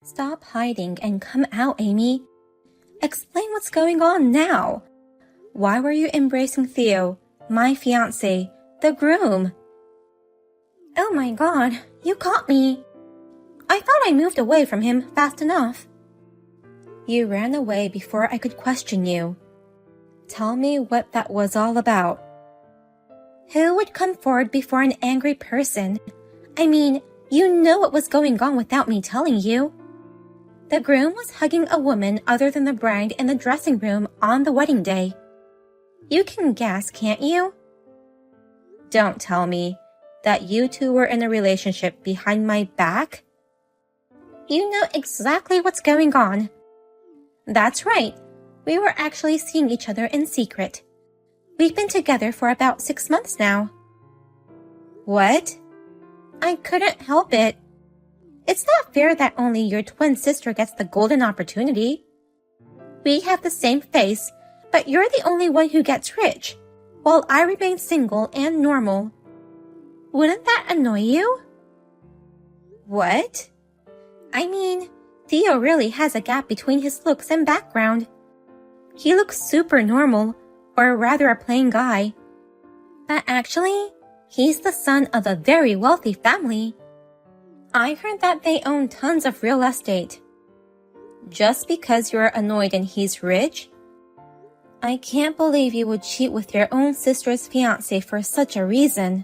Stop hiding and come out, Amy. Explain what's going on now. Why were you embracing Theo, my fiancé, the groom? Oh my God, you caught me. I thought I moved away from him fast enough. You ran away before I could question you. Tell me what that was all about. Who would come forward before an angry person? I mean, you know what was going on without me telling you. The groom was hugging a woman other than the bride in the dressing room on the wedding day. You can guess, can't you? Don't tell me that you two were in a relationship behind my back. You know exactly what's going on. That's right. We were actually seeing each other in secret. We've been together for about 6 months now. What? I couldn't help it. It's not fair that only your twin sister gets the golden opportunity. We have the same face, but you're the only one who gets rich, while I remain single and normal. Wouldn't that annoy you? What? I mean, Theo really has a gap between his looks and background. He looks super normal, or rather a plain guy. But actually, he's the son of a very wealthy family. I heard that they own tons of real estate. Just because you're annoyed and he's rich? I can't believe you would cheat with your own sister's fiancé for such a reason.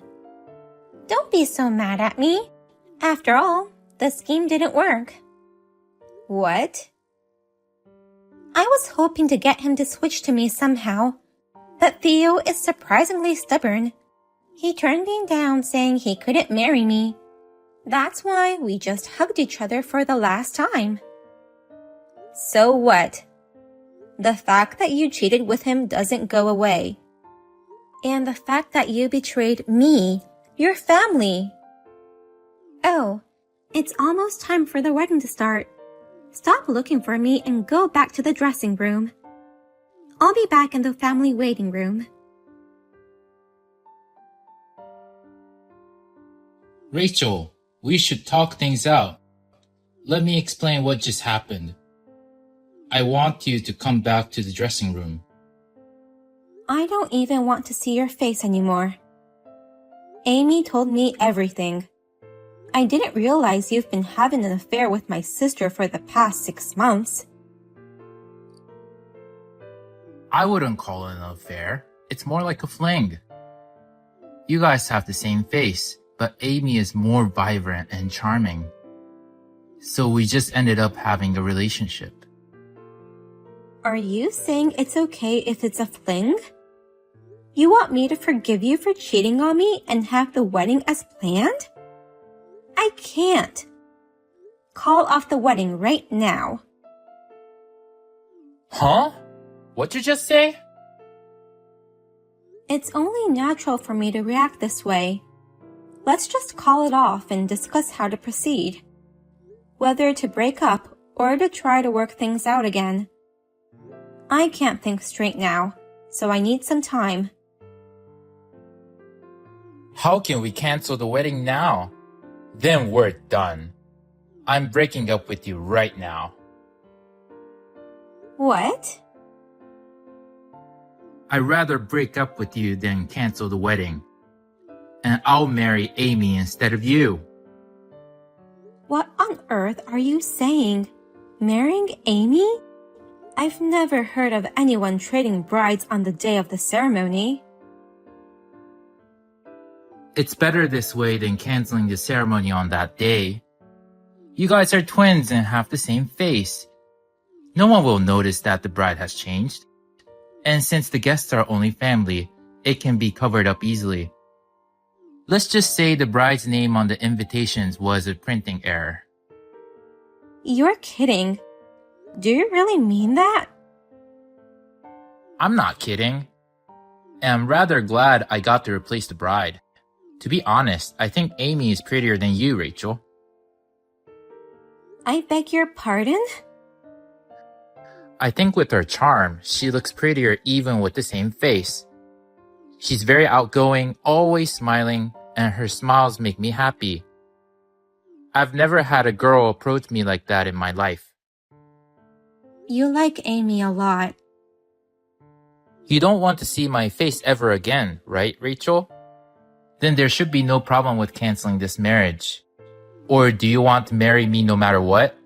Don't be so mad at me. After all, the scheme didn't work. What? I was hoping to get him to switch to me somehow, but Theo is surprisingly stubborn. He turned me down saying he couldn't marry me. That's why we just hugged each other for the last time. So what? The fact that you cheated with him doesn't go away. And the fact that you betrayed me, your family. Oh, it's almost time for the wedding to start. Stop looking for me and go back to the dressing room. I'll be back in the family waiting room. Rachel, we should talk things out. Let me explain what just happened. I want you to come back to the dressing room. I don't even want to see your face anymore. Amy told me everything. I didn't realize you've been having an affair with my sister for the past 6 months. I wouldn't call it an affair. It's more like a fling. You guys have the same face, but Amy is more vibrant and charming. So we just ended up having a relationship. Are you saying it's okay if it's a fling? You want me to forgive you for cheating on me and have the wedding as planned? I can't. Call off the wedding right now. Huh? What'd you just say? It's only natural for me to react this way. Let's just call it off and discuss how to proceed. Whether to break up or to try to work things out again. I can't think straight now, so I need some time. How can we cancel the wedding now? Then we're done. I'm breaking up with you right now. What? I'd rather break up with you than cancel the wedding. And I'll marry Amy instead of you. What on earth are you saying? Marrying Amy? I've never heard of anyone trading brides on the day of the ceremony. It's better this way than canceling the ceremony on that day. You guys are twins and have the same face. No one will notice that the bride has changed. And since the guests are only family, it can be covered up easily. Let's just say the bride's name on the invitations was a printing error. You're kidding. Do you really mean that? I'm not kidding. And I'm rather glad I got to replace the bride. To be honest, I think Amy is prettier than you, Rachel. I beg your pardon? I think with her charm, she looks prettier even with the same face. She's very outgoing, always smiling, and her smiles make me happy. I've never had a girl approach me like that in my life. You like Amy a lot. You don't want to see my face ever again, right, Rachel? Then there should be no problem with canceling this marriage. Or do you want to marry me no matter what?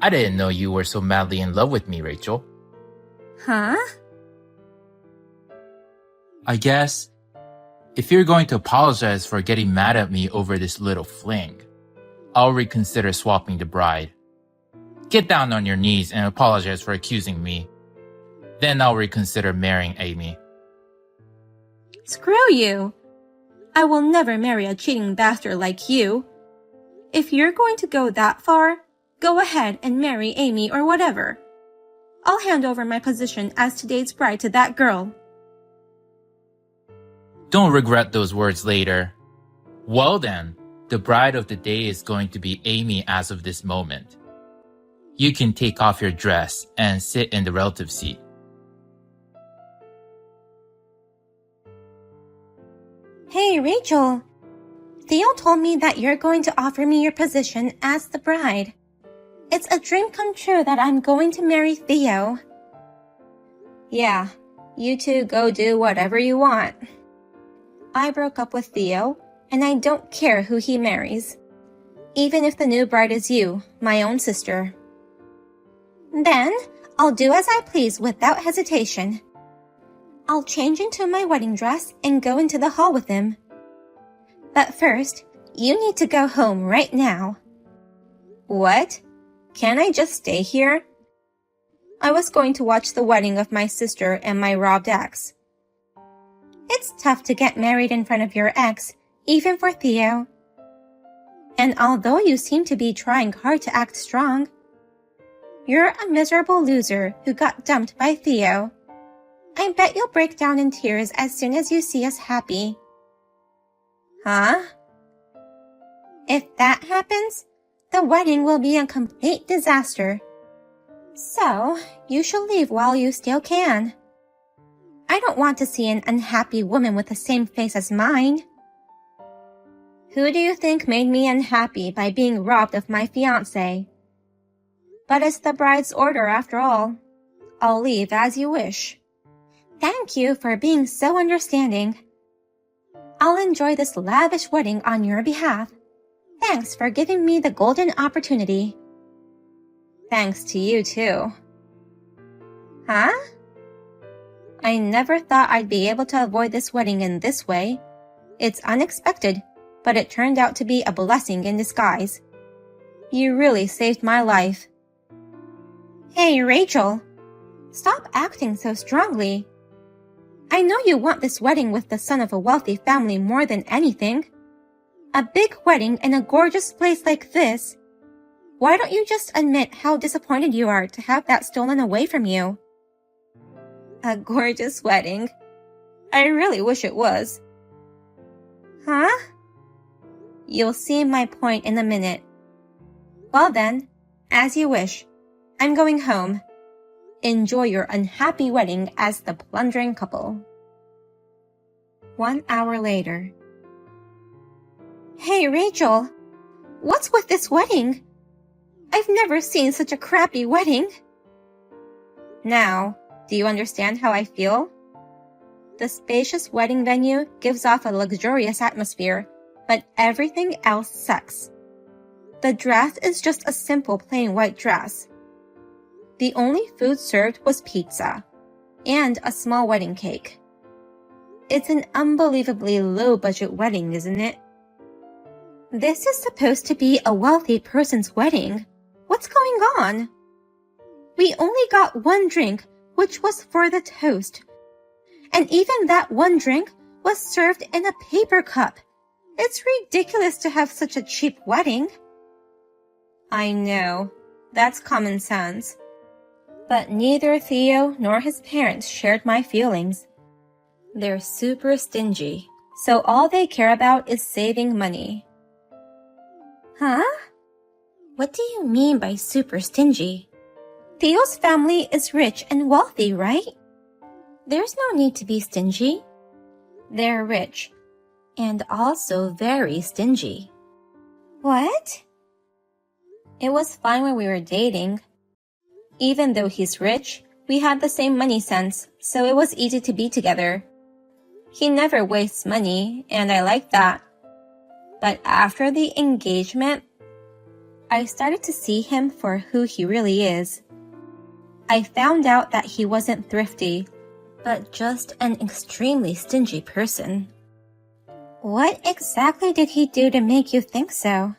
I didn't know you were so madly in love with me, Rachel. Huh? I guess if you're going to apologize for getting mad at me over this little fling, I'll reconsider swapping the bride. Get down on your knees and apologize for accusing me. Then I'll reconsider marrying Amy. Screw you! I will never marry a cheating bastard like you. If you're going to go that far, go ahead and marry Amy or whatever. I'll hand over my position as today's bride to that girl. Don't regret those words later. Well then, the bride of the day is going to be Amy as of this moment. You can take off your dress and sit in the relative seat. Hey, Rachel. Theo told me that you're going to offer me your position as the bride. It's a dream come true that I'm going to marry Theo. Yeah, you two go do whatever you want. I broke up with Theo, and I don't care who he marries. Even if the new bride is you, my own sister. Then, I'll do as I please without hesitation. I'll change into my wedding dress and go into the hall with him. But first, you need to go home right now. What? Can't I just stay here? I was going to watch the wedding of my sister and my robbed ex. It's tough to get married in front of your ex, even for Theo. And although you seem to be trying hard to act strong, you're a miserable loser who got dumped by Theo. I bet you'll break down in tears as soon as you see us happy. Huh? If that happens, the wedding will be a complete disaster. So, you should leave while you still can. I don't want to see an unhappy woman with the same face as mine. Who do you think made me unhappy by being robbed of my fiancé? But it's the bride's order after all. I'll leave as you wish. Thank you for being so understanding. I'll enjoy this lavish wedding on your behalf. Thanks for giving me the golden opportunity. Thanks to you too. Huh? I never thought I'd be able to avoid this wedding in this way. It's unexpected, but it turned out to be a blessing in disguise. You really saved my life. Hey, Rachel. Stop acting so strongly. I know you want this wedding with the son of a wealthy family more than anything. A big wedding in a gorgeous place like this. Why don't you just admit how disappointed you are to have that stolen away from you? A gorgeous wedding. I really wish it was. Huh? You'll see my point in a minute. Well then, as you wish. I'm going home. Enjoy your unhappy wedding as the plundering couple. 1 hour later. Hey, Rachel. What's with this wedding? I've never seen such a crappy wedding. Now, do you understand how I feel? The spacious wedding venue gives off a luxurious atmosphere, but everything else sucks. The dress is just a simple plain white dress. The only food served was pizza and a small wedding cake. It's an unbelievably low-budget wedding, isn't it? This is supposed to be a wealthy person's wedding. What's going on? We only got one drink, which was for the toast. And even that one drink was served in a paper cup. It's ridiculous to have such a cheap wedding. I know. That's common sense. But neither Theo nor his parents shared my feelings. They're super stingy, so all they care about is saving money. Huh? What do you mean by super stingy? Theo's family is rich and wealthy, right? There's no need to be stingy. They're rich, and also very stingy. What? It was fine when we were dating. Even though he's rich, we had the same money sense, so it was easy to be together. He never wastes money, and I like that. But after the engagement, I started to see him for who he really is. I found out that he wasn't thrifty, but just an extremely stingy person. What exactly did he do to make you think so?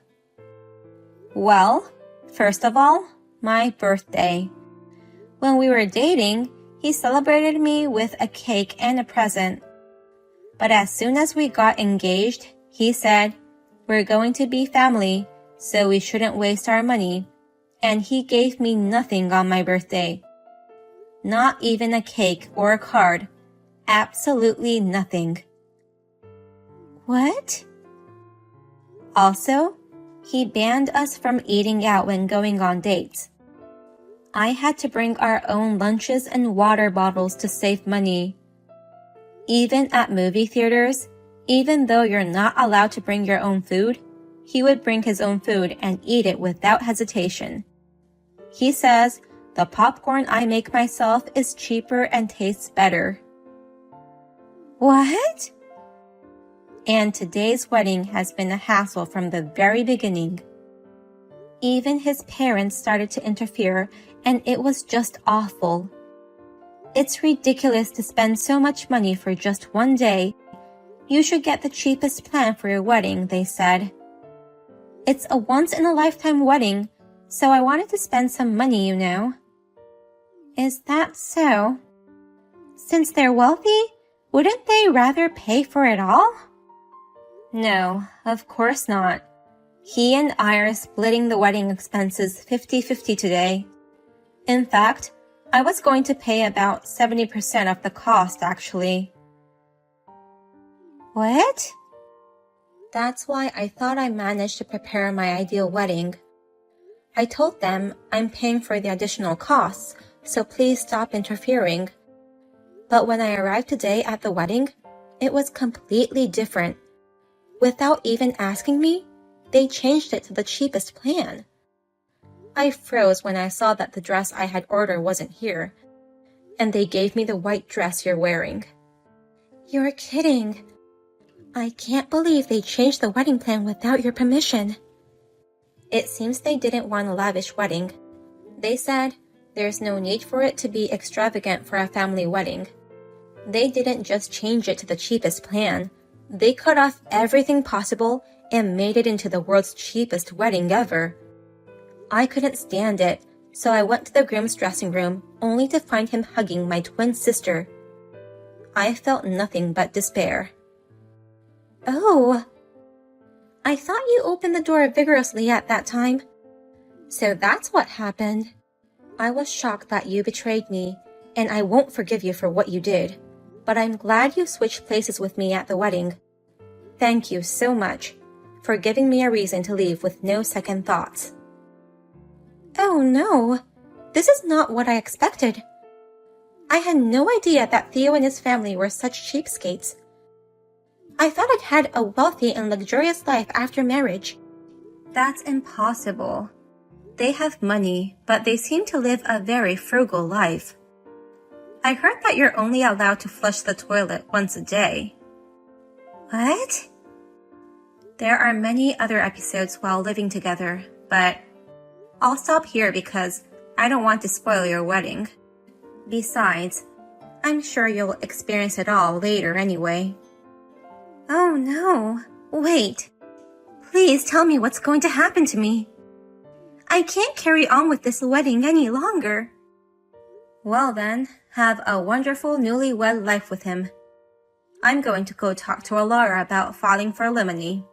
Well, first of all, my birthday. When we were dating, he celebrated me with a cake and a present. But as soon as we got engaged, he said, "We're going to be family, so we shouldn't waste our money." And he gave me nothing on my birthday. Not even a cake or a card. Absolutely nothing. What? Also, he banned us from eating out when going on dates. I had to bring our own lunches and water bottles to save money. Even at movie theaters, even though you're not allowed to bring your own food, he would bring his own food and eat it without hesitation. He says, "The popcorn I make myself is cheaper and tastes better." What? And today's wedding has been a hassle from the very beginning. Even his parents started to interfere, and it was just awful. It's ridiculous to spend so much money for just one day. You should get the cheapest plan for your wedding, they said. It's a once-in-a-lifetime wedding, so I wanted to spend some money, you know. Is that so? Since they're wealthy, wouldn't they rather pay for it all? No, of course not. He and I are splitting the wedding expenses 50-50 today. In fact, I was going to pay about 70% of the cost, actually. What? That's why I thought I managed to prepare my ideal wedding. I told them I'm paying for the additional costs, so please stop interfering. But when I arrived today at the wedding, it was completely different. Without even asking me, they changed it to the cheapest plan. I froze when I saw that the dress I had ordered wasn't here, and they gave me the white dress you're wearing. You're kidding. I can't believe they changed the wedding plan without your permission. It seems they didn't want a lavish wedding. They said there's no need for it to be extravagant for a family wedding. They didn't just change it to the cheapest plan. They cut off everything possible and made it into the world's cheapest wedding ever. I couldn't stand it, so I went to the groom's dressing room only to find him hugging my twin sister. I felt nothing but despair. Oh, I thought you opened the door vigorously at that time. So that's what happened. I was shocked that you betrayed me, and I won't forgive you for what you did. But I'm glad you switched places with me at the wedding. Thank you so much for giving me a reason to leave with no second thoughts. Oh no, this is not what I expected. I had no idea that Theo and his family were such cheapskates. I thought I'd had a wealthy and luxurious life after marriage. That's impossible. They have money, but they seem to live a very frugal life. I heard that you're only allowed to flush the toilet once a day. What? There are many other episodes while living together, but I'll stop here because I don't want to spoil your wedding. Besides, I'm sure you'll experience it all later anyway. Oh no, wait. Please tell me what's going to happen to me. I can't carry on with this wedding any longer. Well then, have a wonderful newlywed life with him. I'm going to go talk to a lawyer about filing for alimony.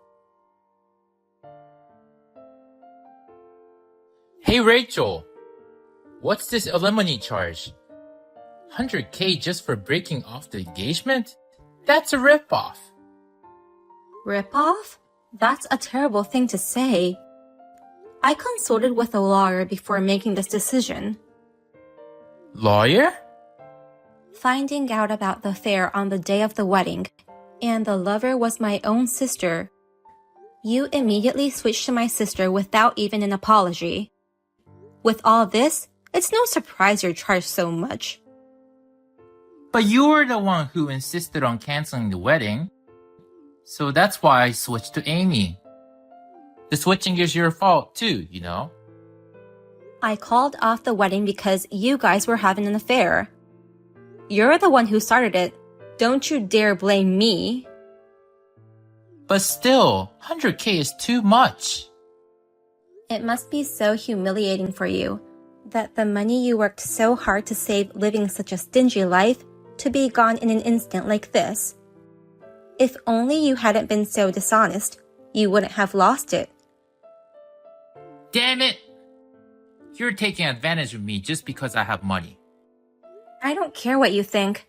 Hey Rachel, what's this alimony charge? 100K just for breaking off the engagement? That's a ripoff. Rip-off? That's a terrible thing to say. I consulted with a lawyer before making this decision. Lawyer? Finding out about the affair on the day of the wedding, and the lover was my own sister. You immediately switched to my sister without even an apology. With all this, it's no surprise you're charged so much. But you were the one who insisted on canceling the wedding. So that's why I switched to Amy. The switching is your fault too, you know? I called off the wedding because you guys were having an affair. You're the one who started it. Don't you dare blame me. But still, 100K is too much. It must be so humiliating for you that the money you worked so hard to save living such a stingy life to be gone in an instant like this. If only you hadn't been so dishonest, you wouldn't have lost it. Damn it! You're taking advantage of me just because I have money. I don't care what you think.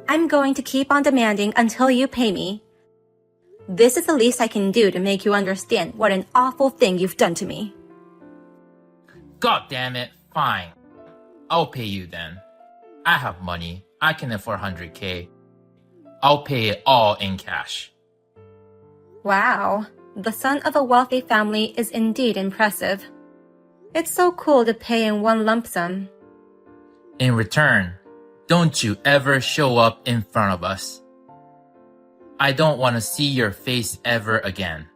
I'm going to keep on demanding until you pay me. This is the least I can do to make you understand what an awful thing you've done to me. God damn it, fine. I'll pay you then. I have money. I can afford 100K. I'll pay it all in cash. Wow, the son of a wealthy family is indeed impressive. It's so cool to pay in one lump sum. In return, don't you ever show up in front of us. I don't want to see your face ever again.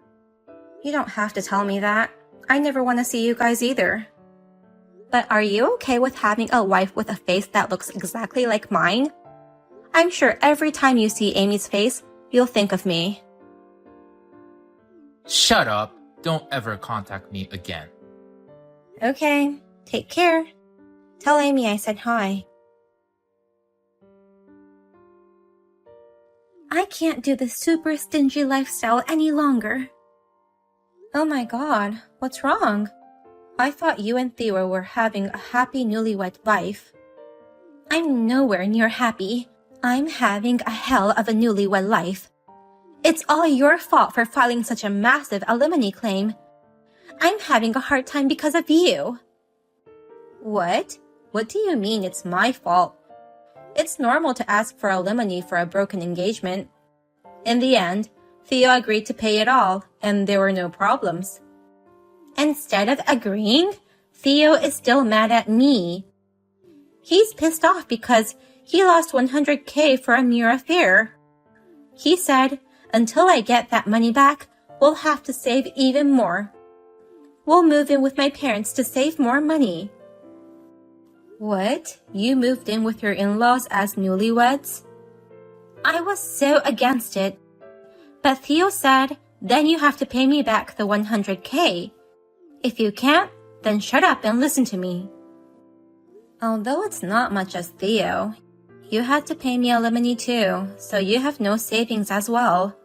You don't have to tell me that. I never want to see you guys either. But are you okay with having a wife with a face that looks exactly like mine? I'm sure every time you see Amy's face, you'll think of me. Shut up. Don't ever contact me again. Okay, take care. Tell Amy I said hi. I can't do this super stingy lifestyle any longer. Oh my god, what's wrong? I thought you and Theo were having a happy newlywed life. I'm nowhere near happy. I'm having a hell of a newlywed life. It's all your fault for filing such a massive alimony claim. I'm having a hard time because of you. What? What do you mean it's my fault? It's normal to ask for alimony for a broken engagement. In the end, Theo agreed to pay it all, and there were no problems. Instead of agreeing, Theo is still mad at me. He's pissed off because he lost 100K for a mere affair. He said, until I get that money back, we'll have to save even more. We'll move in with my parents to save more money. What? You moved in with your in-laws as newlyweds? I was so against it. But Theo said, then you have to pay me back the 100K. If you can't, then shut up and listen to me. Although it's not much as Theo, you had to pay me alimony too, so you have no savings as well.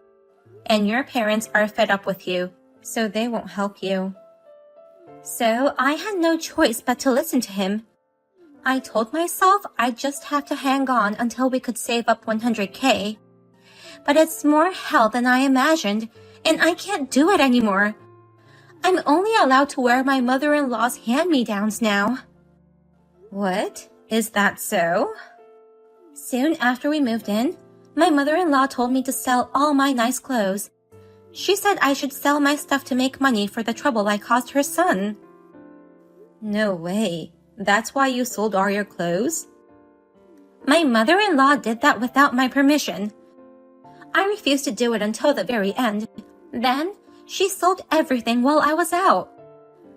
And your parents are fed up with you, so they won't help you. So I had no choice but to listen to him. I told myself I'd just have to hang on until we could save up 100K. But it's more hell than I imagined, and I can't do it anymore. I'm only allowed to wear my mother-in-law's hand-me-downs now. What? Is that so? Soon after we moved in, my mother-in-law told me to sell all my nice clothes. She said I should sell my stuff to make money for the trouble I caused her son. No way. That's why you sold all your clothes? My mother-in-law did that without my permission. I refused to do it until the very end. Then, she sold everything while I was out.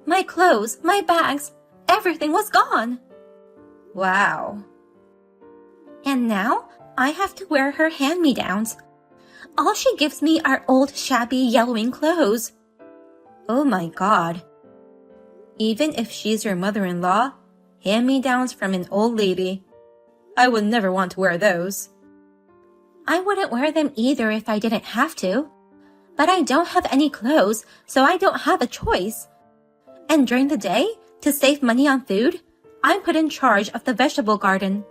My clothes, my bags, everything was gone. Wow. And now, I have to wear her hand-me-downs. All she gives me are old, shabby, yellowing clothes. Oh my god. Even if she's your mother-in-law, hand-me-downs from an old lady. I would never want to wear those. I wouldn't wear them either if I didn't have to. But I don't have any clothes, so I don't have a choice. And during the day, to save money on food, I'm put in charge of the vegetable garden.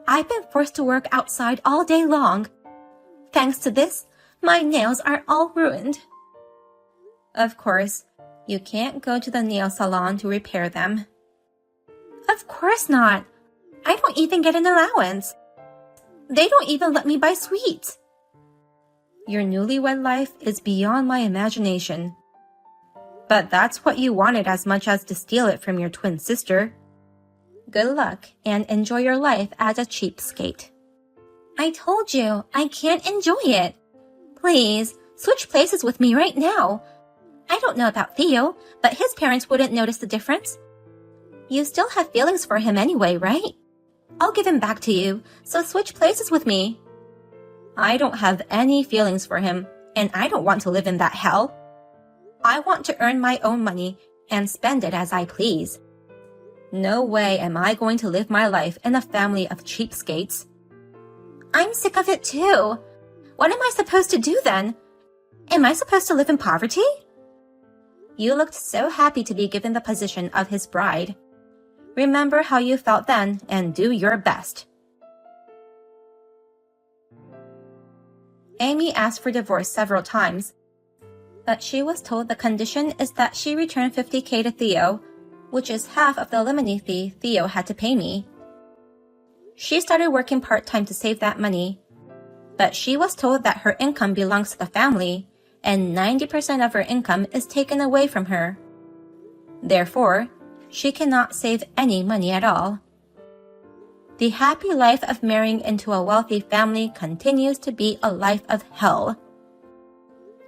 I've been forced to work outside all day long. Thanks to this, my nails are all ruined. Of course, you can't go to the nail salon to repair them. Of course not. I don't even get an allowance. They don't even let me buy sweets. Your newlywed life is beyond my imagination. But that's what you wanted as much as to steal it from your twin sister. Good luck and enjoy your life as a cheapskate. I told you, I can't enjoy it. Please, switch places with me right now. I don't know about Theo, but his parents wouldn't notice the difference. You still have feelings for him anyway, right? I'll give him back to you, so switch places with me. I don't have any feelings for him, and I don't want to live in that hell. I want to earn my own money and spend it as I please. No way am I going to live my life in a family of cheapskates. I'm sick of it too. What am I supposed to do then? Am I supposed to live in poverty? You looked so happy to be given the position of his bride. Remember how you felt then and do your best. Amy asked for divorce several times, but she was told the condition is that she return $50,000 to Theo, which is half of the alimony fee Theo had to pay me. She started working part-time to save that money, but she was told that her income belongs to the family, and 90% of her income is taken away from her. Therefore, she cannot save any money at all. The happy life of marrying into a wealthy family continues to be a life of hell.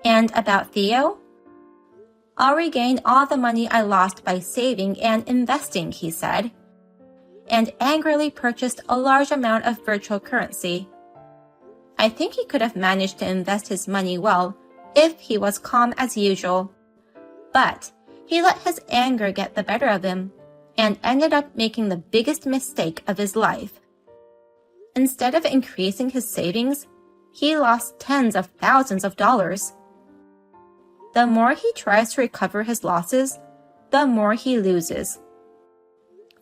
And about Theo? I'll regain all the money I lost by saving and investing, he said, and angrily purchased a large amount of virtual currency. I think he could have managed to invest his money well if he was calm as usual, but he let his anger get the better of him and ended up making the biggest mistake of his life. Instead of increasing his savings, he lost tens of thousands of dollars. The more he tries to recover his losses, the more he loses.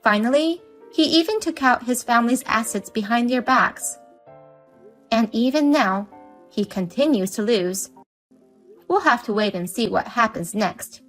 Finally, he even took out his family's assets behind their backs. And even now, he continues to lose. We'll have to wait and see what happens next.